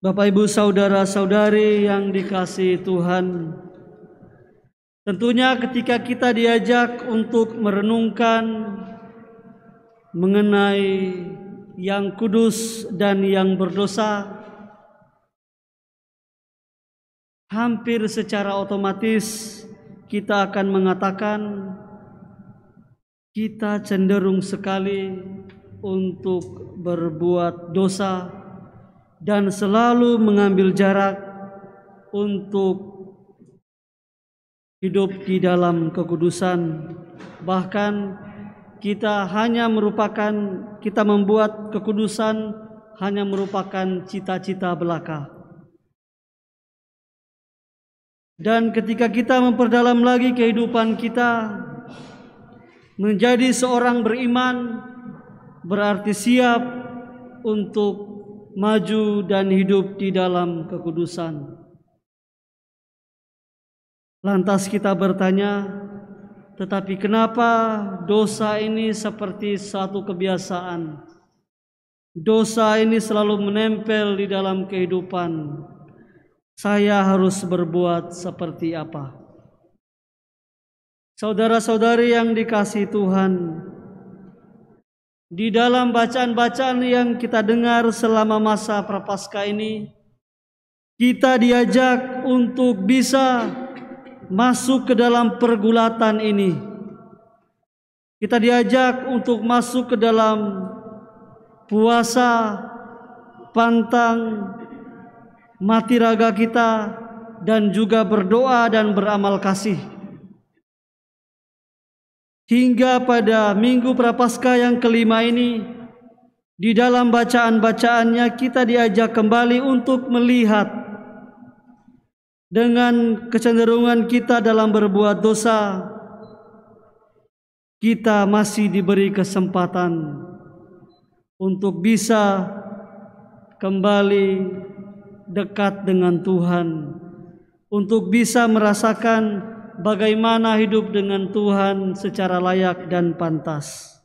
Bapak Ibu saudara-saudari yang dikasihi Tuhan, tentunya ketika kita diajak untuk merenungkan mengenai yang kudus dan yang berdosa, hampir secara otomatis kita akan mengatakan kita cenderung sekali untuk berbuat dosa dan selalu mengambil jarak untuk hidup di dalam kekudusan. Bahkan kita membuat kekudusan hanya merupakan cita-cita belaka. Dan ketika kita memperdalam lagi kehidupan kita menjadi seorang beriman, berarti siap untuk maju dan hidup di dalam kekudusan. Lantas kita bertanya, tetapi kenapa dosa ini seperti satu kebiasaan? Dosa ini selalu menempel di dalam kehidupan. Saya harus berbuat seperti apa? Saudara-saudari yang dikasihi Tuhan, di dalam bacaan-bacaan yang kita dengar selama masa Prapaskah ini, kita diajak untuk bisa masuk ke dalam pergulatan ini. Kita diajak untuk masuk ke dalam puasa, pantang, mati raga kita, dan juga berdoa dan beramal kasih. Hingga pada Minggu Prapaskah yang kelima ini, di dalam bacaan-bacaannya kita diajak kembali untuk melihat dengan kecenderungan kita dalam berbuat dosa, kita masih diberi kesempatan untuk bisa kembali dekat dengan Tuhan, untuk bisa merasakan bagaimana hidup dengan Tuhan secara layak dan pantas.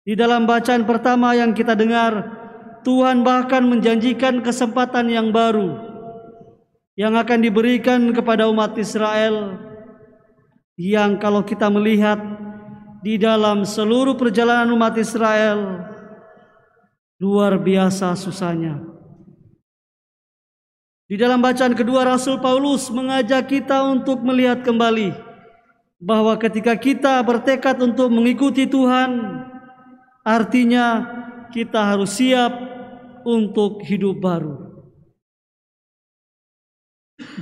Di dalam bacaan pertama yang kita dengar, Tuhan bahkan menjanjikan kesempatan yang baru yang akan diberikan kepada umat Israel, yang kalau kita melihat di dalam seluruh perjalanan umat Israel, luar biasa susahnya. Di dalam bacaan kedua, Rasul Paulus mengajak kita untuk melihat kembali bahwa ketika kita bertekad untuk mengikuti Tuhan, artinya kita harus siap untuk hidup baru.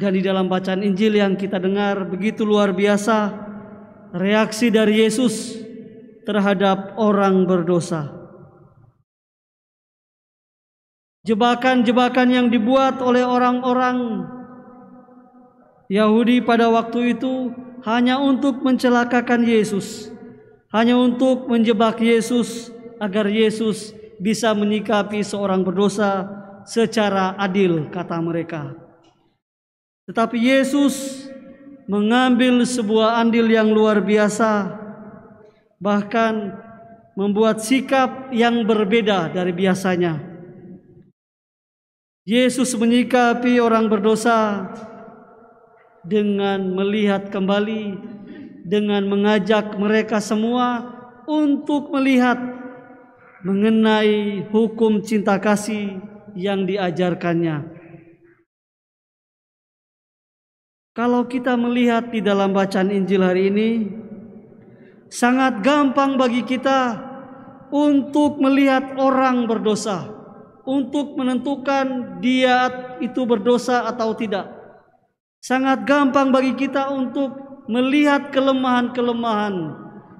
Dan di dalam bacaan Injil yang kita dengar, begitu luar biasa reaksi dari Yesus terhadap orang berdosa. Jebakan-jebakan yang dibuat oleh orang-orang Yahudi pada waktu itu hanya untuk mencelakakan Yesus, hanya untuk menjebak Yesus agar Yesus bisa menyikapi seorang berdosa secara adil, kata mereka. Tetapi Yesus mengambil sebuah andil yang luar biasa, bahkan membuat sikap yang berbeda dari biasanya. Yesus menyikapi orang berdosa dengan melihat kembali, dengan mengajak mereka semua untuk melihat mengenai hukum cinta kasih yang diajarkannya. Kalau kita melihat di dalam bacaan Injil hari ini, sangat gampang bagi kita untuk melihat orang berdosa, untuk menentukan dia itu berdosa atau tidak. Sangat gampang bagi kita untuk melihat kelemahan-kelemahan,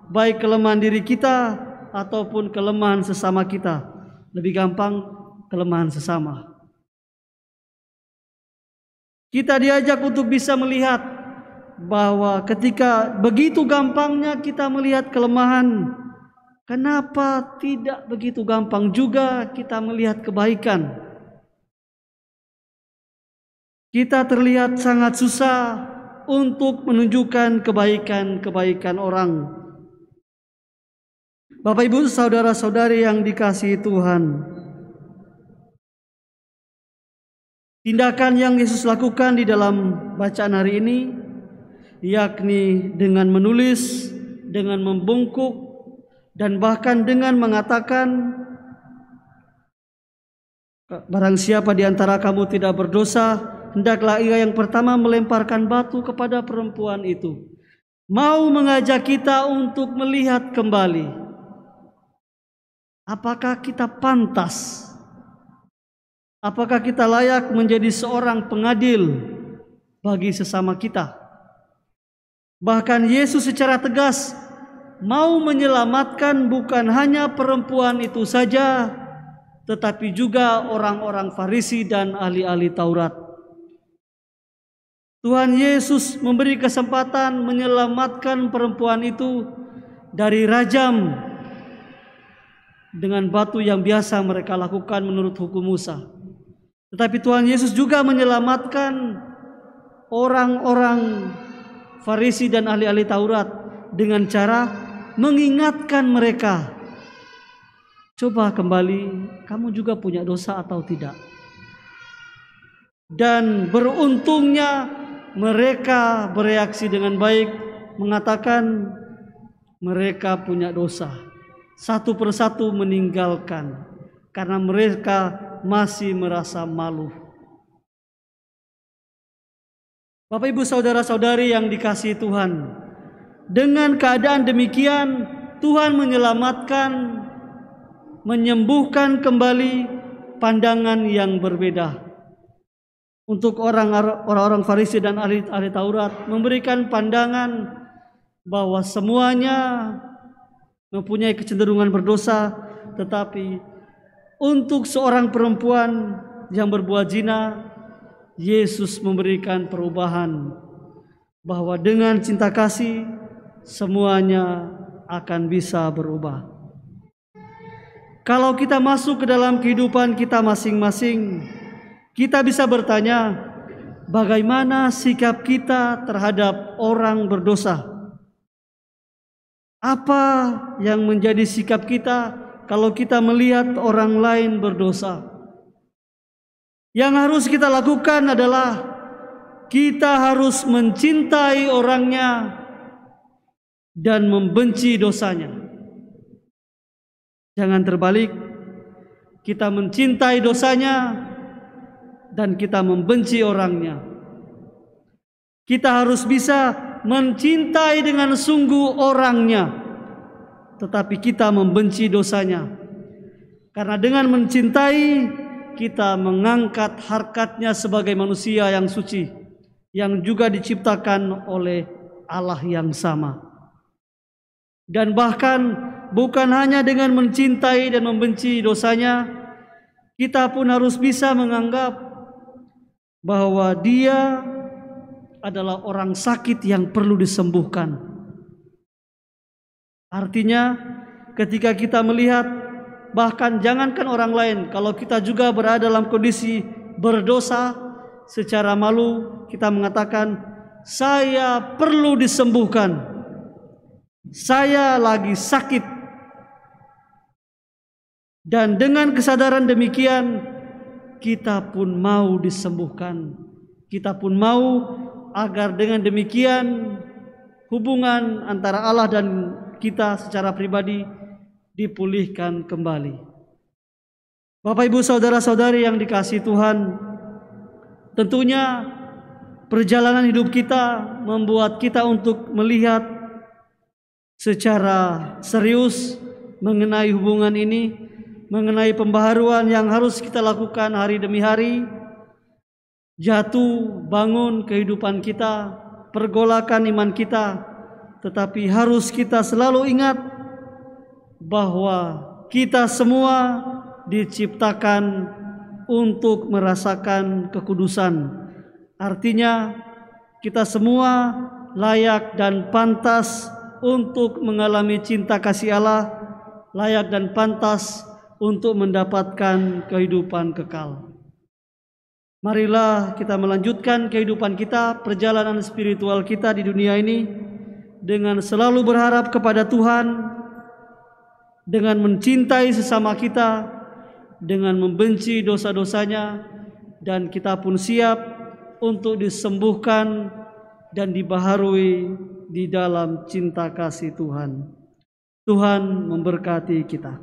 baik kelemahan diri kita ataupun kelemahan sesama kita. Lebih gampang kelemahan sesama. Kita diajak untuk bisa melihat bahwa ketika begitu gampangnya kita melihat kelemahan, kenapa tidak begitu gampang juga kita melihat kebaikan? Kita terlihat sangat susah untuk menunjukkan kebaikan-kebaikan orang. Bapak Ibu saudara-saudari yang dikasihi Tuhan, Tindakan yang Yesus lakukan di dalam bacaan hari ini, yakni dengan menulis, dengan membungkuk, dan bahkan dengan mengatakan, barang siapa di antara kamu tidak berdosa, hendaklah ia yang pertama melemparkan batu kepada perempuan itu. Mau mengajak kita untuk melihat kembali, apakah kita pantas? Apakah kita layak menjadi seorang pengadil bagi sesama kita? Bahkan Yesus secara tegas mau menyelamatkan bukan hanya perempuan itu saja, tetapi juga orang-orang Farisi dan ahli-ahli Taurat. Tuhan Yesus memberi kesempatan menyelamatkan perempuan itu dari rajam dengan batu yang biasa mereka lakukan menurut hukum Musa. Tetapi Tuhan Yesus juga menyelamatkan orang-orang Farisi dan ahli-ahli Taurat dengan cara mengingatkan mereka, coba kembali, kamu juga punya dosa atau tidak? Dan beruntungnya mereka bereaksi dengan baik, mengatakan mereka punya dosa. Satu persatu meninggalkan karena mereka masih merasa malu. Bapak Ibu saudara-saudari yang dikasihi Tuhan, dengan keadaan demikian Tuhan menyelamatkan, menyembuhkan kembali pandangan yang berbeda. Untuk orang-orang Farisi dan ahli Taurat memberikan pandangan bahwa semuanya mempunyai kecenderungan berdosa, tetapi untuk seorang perempuan yang berbuat zina, Yesus memberikan perubahan bahwa dengan cinta kasih semuanya akan bisa berubah. Kalau kita masuk ke dalam kehidupan kita masing-masing, kita bisa bertanya, bagaimana sikap kita terhadap orang berdosa? Apa yang menjadi sikap kita kalau kita melihat orang lain berdosa? Yang harus kita lakukan adalah kita harus mencintai orangnya dan membenci dosanya. Jangan terbalik, kita mencintai dosanya dan kita membenci orangnya. Kita harus bisa mencintai dengan sungguh orangnya, tetapi kita membenci dosanya. Karena dengan mencintai, kita mengangkat harkatnya sebagai manusia yang suci, yang juga diciptakan oleh Allah yang sama. Dan bahkan bukan hanya dengan mencintai dan membenci dosanya, kita pun harus bisa menganggap bahwa dia adalah orang sakit yang perlu disembuhkan. Artinya ketika kita melihat, bahkan jangankan orang lain, kalau kita juga berada dalam kondisi berdosa, secara malu kita mengatakan, saya perlu disembuhkan, saya lagi sakit. Dan dengan kesadaran demikian, kita pun mau disembuhkan. Kita pun mau agar dengan demikian hubungan antara Allah dan kita secara pribadi dipulihkan kembali. Bapak Ibu saudara-saudari yang dikasihi Tuhan, tentunya perjalanan hidup kita membuat kita untuk melihat secara serius mengenai hubungan ini, mengenai pembaharuan yang harus kita lakukan hari demi hari. Jatuh bangun kehidupan kita, pergolakan iman kita, tetapi harus kita selalu ingat bahwa kita semua diciptakan untuk merasakan kekudusan. Artinya kita semua layak dan pantas untuk mengalami cinta kasih Allah, layak dan pantas untuk mendapatkan kehidupan kekal. Marilah kita melanjutkan kehidupan kita, perjalanan spiritual kita di dunia ini dengan selalu berharap kepada Tuhan, dengan mencintai sesama kita, dengan membenci dosa-dosanya, dan kita pun siap untuk disembuhkan dan dibaharui di dalam cinta kasih Tuhan. Tuhan memberkati kita.